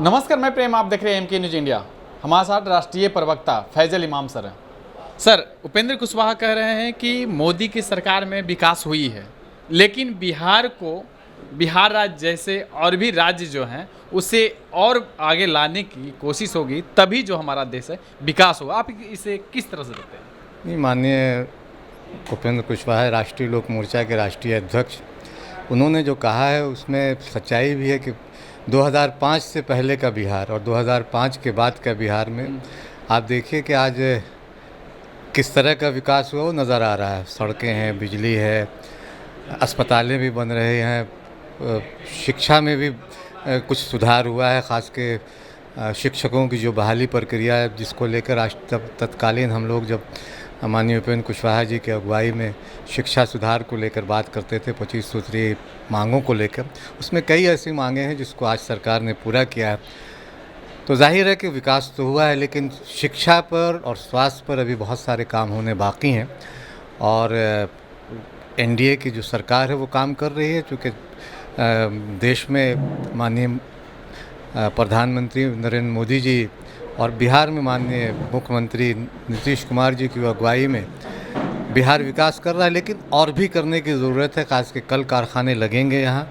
नमस्कार, मैं प्रेम, आप देख रहे हैं एमके न्यूज इंडिया। हमारे साथ राष्ट्रीय प्रवक्ता फैजल इमाम सर हैं। सर, उपेंद्र कुशवाहा कह रहे हैं कि मोदी की सरकार में विकास हुई है, लेकिन बिहार राज्य जैसे और भी राज्य जो हैं उसे और आगे लाने की कोशिश होगी, तभी जो हमारा देश है विकास होगा। आप इसे किस तरह से देखते हैं? नहीं, माननीय उपेंद्र कुशवाहा राष्ट्रीय लोक मोर्चा के राष्ट्रीय अध्यक्ष, उन्होंने जो कहा है उसमें सच्चाई भी है कि 2005 से पहले का बिहार और 2005 के बाद का बिहार में आप देखिए कि आज किस तरह का विकास हुआ वो नज़र आ रहा है। सड़कें हैं, बिजली है, अस्पतालें भी बन रहे हैं, शिक्षा में भी कुछ सुधार हुआ है। ख़ास के शिक्षकों की जो बहाली प्रक्रिया है, जिसको लेकर आज तत्कालीन हम लोग जब माननीय उपेंद्र कुशवाहा जी की अगुवाई में शिक्षा सुधार को लेकर बात करते थे, 25 सूत्रीय मांगों को लेकर, उसमें कई ऐसी मांगें हैं जिसको आज सरकार ने पूरा किया है। तो जाहिर है कि विकास तो हुआ है, लेकिन शिक्षा पर और स्वास्थ्य पर अभी बहुत सारे काम होने बाकी हैं। और एनडीए की जो सरकार है वो काम कर रही है, क्योंकि देश में माननीय प्रधानमंत्री नरेंद्र मोदी जी और बिहार में माननीय मुख्यमंत्री नीतीश कुमार जी की अगुवाई में बिहार विकास कर रहा है, लेकिन और भी करने की ज़रूरत है। खास के कल कारखाने लगेंगे यहाँ,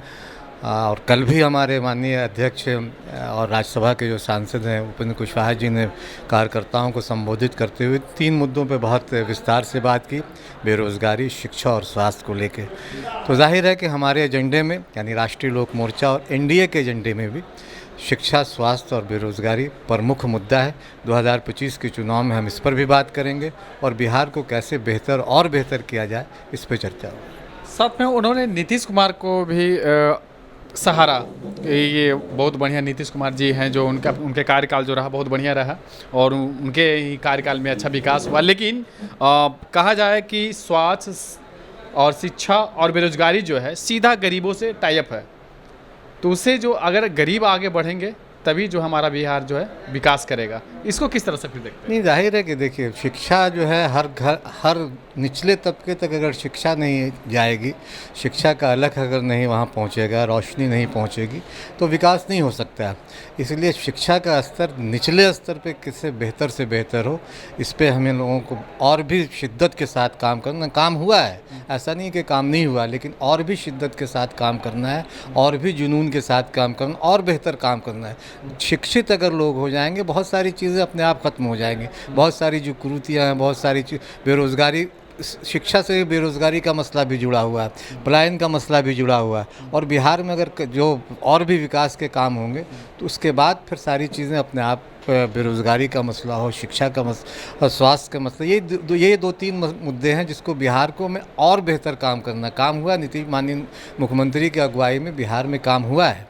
और कल भी हमारे माननीय अध्यक्ष और राज्यसभा के जो सांसद हैं उपेंद्र कुशवाहा जी ने कार्यकर्ताओं को संबोधित करते हुए 3 मुद्दों पे बहुत विस्तार से बात की, बेरोज़गारी, शिक्षा और स्वास्थ्य को लेकर। तो जाहिर है कि हमारे एजेंडे में, यानी राष्ट्रीय लोक मोर्चा और एनडीए के एजेंडे में भी शिक्षा, स्वास्थ्य और बेरोज़गारी प्रमुख मुद्दा है। 2025 के चुनाव में हम इस पर भी बात करेंगे और बिहार को कैसे बेहतर और बेहतर किया जाए, इस पर चर्चा होगी। साथ में उन्होंने नीतीश कुमार को भी सहारा, ये बहुत बढ़िया नीतीश कुमार जी हैं, जो उनके कार्यकाल जो रहा बहुत बढ़िया रहा और उनके ही कार्यकाल में अच्छा विकास हुआ। लेकिन कहा जाए कि स्वास्थ्य और शिक्षा और बेरोजगारी जो है सीधा गरीबों से टाई अप है, तो उससे जो अगर गरीब आगे बढ़ेंगे तभी जो हमारा बिहार जो है विकास करेगा। इसको किस तरह से फिर देखते हैं? नहीं, जाहिर है कि देखिए, शिक्षा जो है हर घर, हर निचले तबके तक अगर शिक्षा नहीं जाएगी, शिक्षा का अलग अगर नहीं वहाँ पहुँचेगा, रोशनी नहीं पहुँचेगी, तो विकास नहीं हो सकता। इसलिए शिक्षा का स्तर निचले स्तर पे किससे बेहतर से बेहतर हो, इस पे हमें लोगों को और भी शिद्दत के साथ काम करना। काम हुआ है, ऐसा नहीं कि काम नहीं हुआ, लेकिन और भी शिद्दत के साथ काम करना है, और भी जुनून के साथ काम करना, और बेहतर काम करना है। शिक्षित अगर लोग हो जाएंगे, बहुत सारी चीज़ें अपने आप ख़त्म हो जाएंगी। बहुत सारी जो कुरीतियाँ हैं, बहुत सारी बेरोज़गारी, शिक्षा से बेरोज़गारी का मसला भी जुड़ा हुआ है, पलायन का मसला भी जुड़ा हुआ है। और बिहार में अगर जो और भी विकास के काम होंगे, तो उसके बाद फिर सारी चीज़ें अपने आप, बेरोज़गारी का मसला हो, शिक्षा का मसला और स्वास्थ्य का मसला, ये 2-3 मुद्दे हैं जिसको बिहार को में और बेहतर काम करना। काम हुआ, माननीय मुख्यमंत्री की अगुवाई में बिहार में काम हुआ है।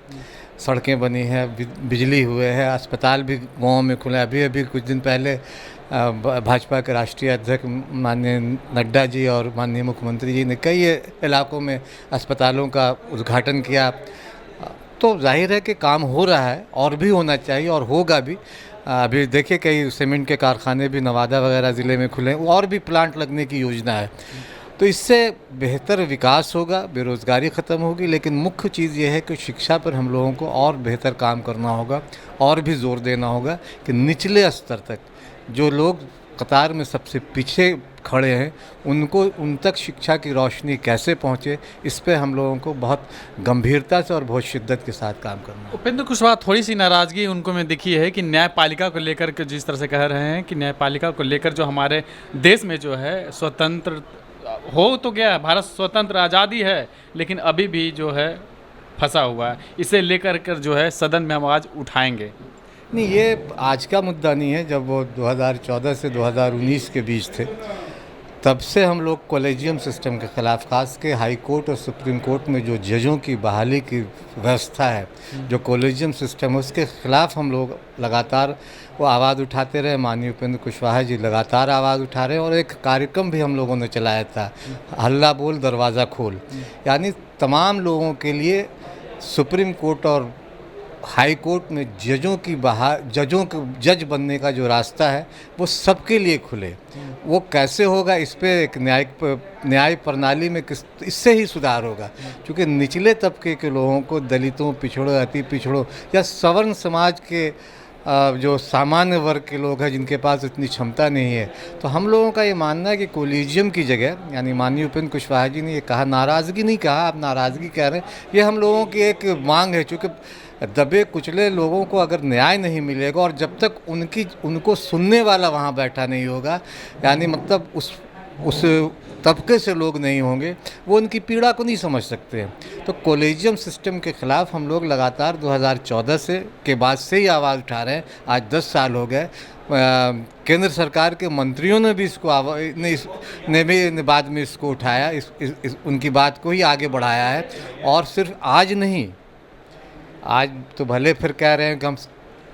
सड़कें बनी हैं, बिजली हुए हैं, अस्पताल भी गाँव में खुले। अभी कुछ दिन पहले भाजपा के राष्ट्रीय अध्यक्ष माननीय नड्डा जी और माननीय मुख्यमंत्री जी ने कई इलाकों में अस्पतालों का उद्घाटन किया। तो जाहिर है कि काम हो रहा है, और भी होना चाहिए और होगा भी। अभी देखिए, कई सीमेंट के कारखाने भी नवादा वगैरह ज़िले में खुले हैं, और भी प्लांट लगने की योजना है। तो इससे बेहतर विकास होगा, बेरोज़गारी ख़त्म होगी। लेकिन मुख्य चीज़ ये है कि शिक्षा पर हम लोगों को और बेहतर काम करना होगा, और भी ज़ोर देना होगा कि निचले स्तर तक जो लोग कतार में सबसे पीछे खड़े हैं, उन तक शिक्षा की रोशनी कैसे पहुंचे, इस पे हम लोगों को बहुत गंभीरता से और बहुत शिद्दत के साथ काम करना है। उपेंद्र कुशवाहा थोड़ी सी नाराज़गी उनको में दिखी है कि न्यायपालिका को लेकर के जिस तरह से कह रहे हैं कि न्यायपालिका को लेकर जो हमारे देश में जो है स्वतंत्र हो तो गया, भारत स्वतंत्र आज़ादी है, लेकिन अभी भी जो है फंसा हुआ है। इसे लेकर कर जो है सदन में हम आवाज़ उठाएंगे। नहीं, ये आज का मुद्दा नहीं है। जब वो 2014 से 2019 के बीच थे, तब से हम लोग कॉलेजियम सिस्टम के ख़िलाफ़, खास के हाई कोर्ट और सुप्रीम कोर्ट में जो जजों की बहाली की व्यवस्था है, जो कॉलेजियम सिस्टम है, उसके ख़िलाफ़ हम लोग लगातार वो आवाज़ उठाते रहे। माननीय उपेंद्र कुशवाहा जी लगातार आवाज़ उठा रहे हैं, और एक कार्यक्रम भी हम लोगों ने चलाया था, हल्ला बोल दरवाज़ा खोल। यानी तमाम लोगों के लिए सुप्रीम कोर्ट और हाई कोर्ट में जजों के जज बनने का जो रास्ता है वो सबके लिए खुले। वो कैसे होगा, इस पे एक न्याय प्रणाली में इससे ही सुधार होगा, क्योंकि निचले तबके के लोगों को, दलितों, पिछड़ों, अति पिछड़ों या सवर्ण समाज के जो सामान्य वर्ग के लोग हैं जिनके पास इतनी क्षमता नहीं है, तो हम लोगों का ये मानना है कि कोलिजियम की जगह, यानी माननीय उपेंद्र कुशवाहा जी ने ये कहा, नाराज़गी नहीं कहा, आप नाराज़गी कह रहे हैं, ये हम लोगों की एक मांग है। चूँकि दबे कुचले लोगों को अगर न्याय नहीं मिलेगा और जब तक उनको सुनने वाला वहाँ बैठा नहीं होगा, यानी मतलब उस तबके से लोग नहीं होंगे, वो उनकी पीड़ा को नहीं समझ सकते हैं। तो कॉलेजियम सिस्टम के ख़िलाफ़ हम लोग लगातार 2014 के बाद से ही आवाज़ उठा रहे हैं। आज 10 साल हो गए। केंद्र सरकार के मंत्रियों ने भी बाद में इसको उठाया, उनकी बात को ही आगे बढ़ाया है। और सिर्फ आज नहीं, आज तो भले फिर कह रहे हैं कि हम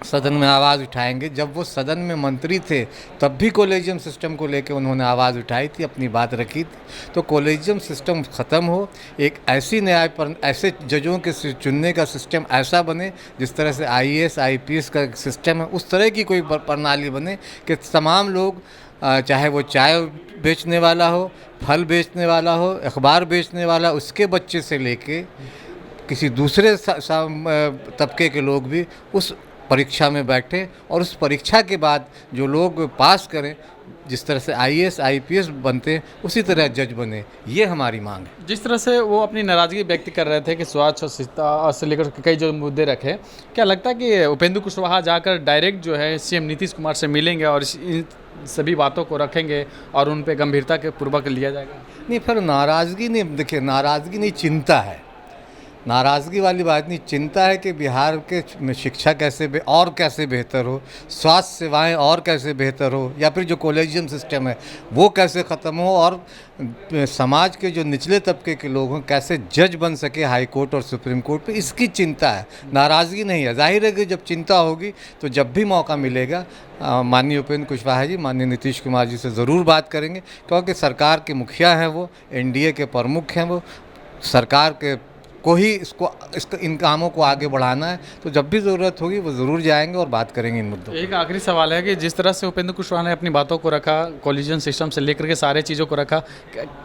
सदन में आवाज़ उठाएंगे, जब वो सदन में मंत्री थे तब भी कॉलेजियम सिस्टम को लेकर उन्होंने आवाज़ उठाई थी, अपनी बात रखी थी। तो कॉलेजियम सिस्टम ख़त्म हो, एक ऐसी ऐसे जजों के चुनने का सिस्टम ऐसा बने जिस तरह से IAS IPS का सिस्टम है, उस तरह की कोई प्रणाली बने कि तमाम लोग, चाहे वो चाय बेचने वाला हो, फल बेचने वाला हो, अखबार बेचने वाला, उसके बच्चे से लेके किसी दूसरे तबके के लोग भी उस परीक्षा में बैठे और उस परीक्षा के बाद जो लोग पास करें, जिस तरह से IAS IPS बनते हैं उसी तरह जज बने, ये हमारी मांग है। जिस तरह से वो अपनी नाराज़गी व्यक्त कर रहे थे कि स्वास्थ्य और शिक्षा से लेकर कई जो मुद्दे रखे, क्या लगता है कि उपेंद्र कुशवाहा जाकर डायरेक्ट जो है CM नीतीश कुमार से मिलेंगे और इन सभी बातों को रखेंगे और उन पर गंभीरता के पूर्वक लिया जाएगा? नहीं, फिर नाराज़गी नहीं, देखिए नाराज़गी नहीं, चिंता है। नाराज़गी वाली बात नहीं, चिंता है कि बिहार के शिक्षा कैसे बेहतर हो, स्वास्थ्य सेवाएं और कैसे बेहतर हो, या फिर जो कॉलेजियम सिस्टम है वो कैसे ख़त्म हो, और समाज के जो निचले तबके के लोग हैं कैसे जज बन सके हाई कोर्ट और सुप्रीम कोर्ट पे, इसकी चिंता है, नाराज़गी नहीं है। जाहिर है कि जब चिंता होगी तो जब भी मौका मिलेगा माननीय उपेंद्र कुशवाहा जी, माननीय नीतीश कुमार जी से ज़रूर बात करेंगे, क्योंकि सरकार के मुखिया हैं वो, NDA के प्रमुख हैं वो, सरकार के को ही इन कामों को आगे बढ़ाना है। तो जब भी ज़रूरत होगी वो ज़रूर जाएंगे और बात करेंगे इन मुद्दों। एक आखिरी सवाल है कि जिस तरह से उपेंद्र कुशवाहा ने अपनी बातों को रखा, कॉलेजियम सिस्टम से लेकर के सारे चीज़ों को रखा,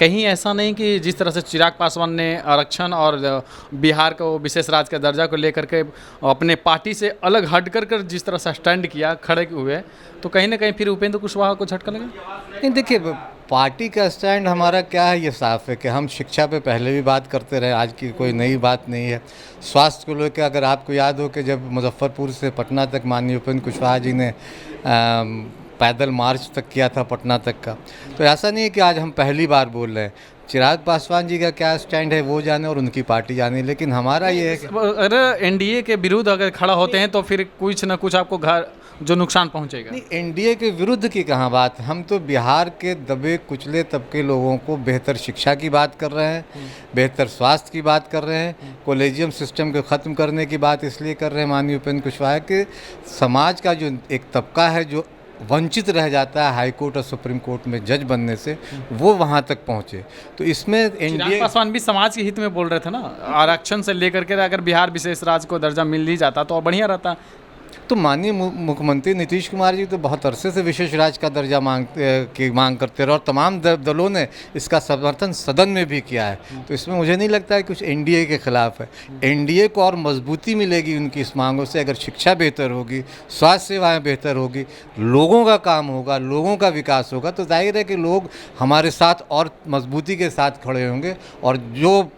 कहीं ऐसा नहीं कि जिस तरह से चिराग पासवान ने आरक्षण और बिहार को विशेष राज्य का दर्जा को लेकर के अपने पार्टी से अलग हट कर जिस तरह से स्टैंड किया, खड़े हुए, तो कहीं ना कहीं फिर उपेंद्र कुशवाहा को झटका लगा? नहीं, देखिए पार्टी का स्टैंड हमारा क्या है, ये साफ़ है कि हम शिक्षा पे पहले भी बात करते रहे, आज की कोई नई बात नहीं है। स्वास्थ्य को लेकर अगर आपको याद हो कि जब मुजफ्फरपुर से पटना तक माननीय उपेंद्र कुशवाहा जी ने पैदल मार्च तक किया था पटना तक का, तो ऐसा नहीं है कि आज हम पहली बार बोल रहे हैं। चिराग पासवान जी का क्या स्टैंड है वो जाने और उनकी पार्टी जाने, लेकिन हमारा ये है कि अगर NDA के विरुद्ध अगर खड़ा होते हैं तो फिर कुछ ना कुछ आपको जो नुकसान पहुंचेगा। नहीं, NDA के विरुद्ध की कहाँ बात, हम तो बिहार के दबे कुचले तबके लोगों को बेहतर शिक्षा की बात कर रहे हैं, बेहतर स्वास्थ्य की बात कर रहे हैं, कॉलेजियम सिस्टम को ख़त्म करने की बात इसलिए कर रहे हैं माननीय उपेंद्र कुशवाहा के, समाज का जो एक तबका है जो वंचित रह जाता है हाई कोर्ट और सुप्रीम कोर्ट में जज बनने से, वो वहाँ तक पहुँचे। तो इसमें NDA पासवान भी समाज के हित में बोल रहे थे ना, आरक्षण से लेकर के अगर बिहार विशेष राज्य को दर्जा मिल ही जाता तो बढ़िया रहता। तो माननीय मुख्यमंत्री नीतीश कुमार जी तो बहुत अरसे से विशेष राज्य का दर्जा मांग करते रहे और तमाम दलों ने इसका समर्थन सदन में भी किया है। तो इसमें मुझे नहीं लगता है कुछ NDA के ख़िलाफ़ है। NDA को और मजबूती मिलेगी उनकी इस मांगों से, अगर शिक्षा बेहतर होगी, स्वास्थ्य सेवाएं बेहतर होगी, लोगों का काम होगा, लोगों का विकास होगा, तो जाहिर है कि लोग हमारे साथ और मजबूती के साथ खड़े होंगे। और जो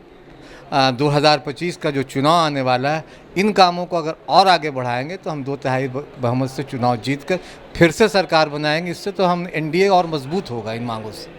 2025 का जो चुनाव आने वाला है, इन कामों को अगर और आगे बढ़ाएंगे तो हम 2/3 बहुमत से चुनाव जीतकर फिर से सरकार बनाएंगे। इससे तो हम NDA और मजबूत होगा इन मांगों से।